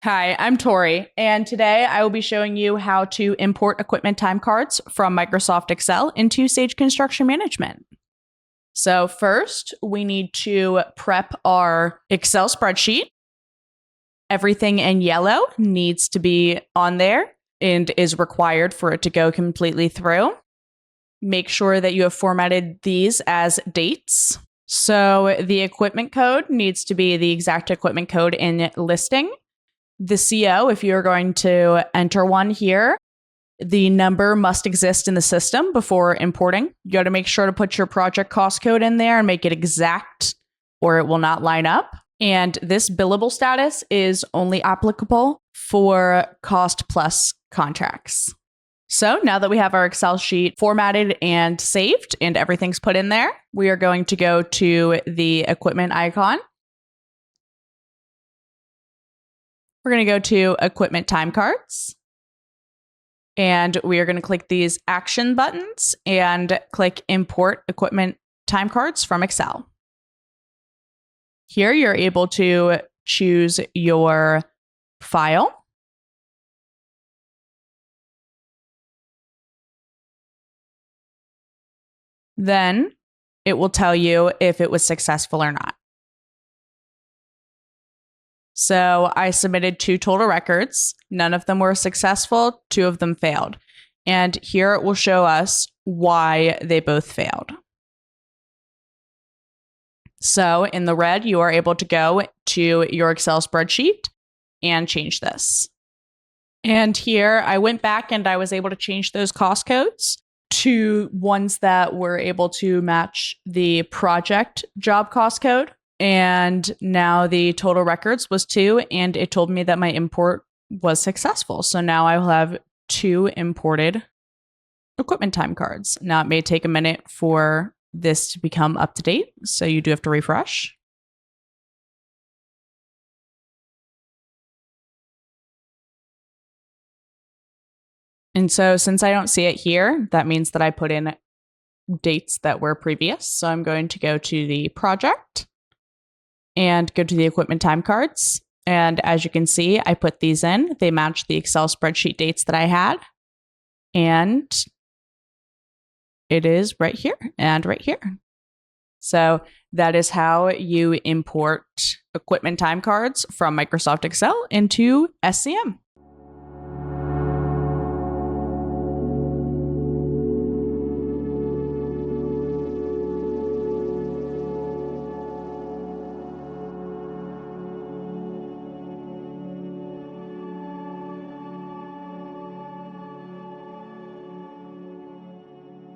Hi, I'm Tori, and today I will be showing you how to import equipment time cards from Microsoft Excel into Sage Construction Management. So first, we need to prep our Excel spreadsheet. Everything in yellow needs to be on there and is required for it to go completely through. Make sure that you have formatted these as dates. So the equipment code needs to be the exact equipment code in listing. The CO, if you're going to enter one here, the number must exist in the system before importing. You got to make sure to put your project cost code in there and make it exact, or it will not line up. And this billable status is only applicable for cost plus contracts. So now that we have our Excel sheet formatted and saved and everything's put in there, we are going to go to the equipment icon. We're going to go to equipment time cards. And we are going to click these action buttons and click import equipment time cards from Excel. Here you're able to choose your file. Then it will tell you if it was successful or not. So I submitted 2 total records. None of them were successful. 2 of them failed. And here it will show us why they both failed. So in the red, you are able to go to your Excel spreadsheet and change this. And here I went back and I was able to change those cost codes to ones that were able to match the project job cost code. And now the total records was 2, and it told me that my import was successful. So now I will have 2 imported equipment time cards. Now it may take a minute for this to become up to date, so you do have to refresh. And so since I don't see it here, that means that I put in dates that were previous. So I'm going to go to the project and go to the equipment time cards. And as you can see, I put these in. They match the Excel spreadsheet dates that I had. And it is right here and right here. So that is how you import equipment time cards from Microsoft Excel into SCM.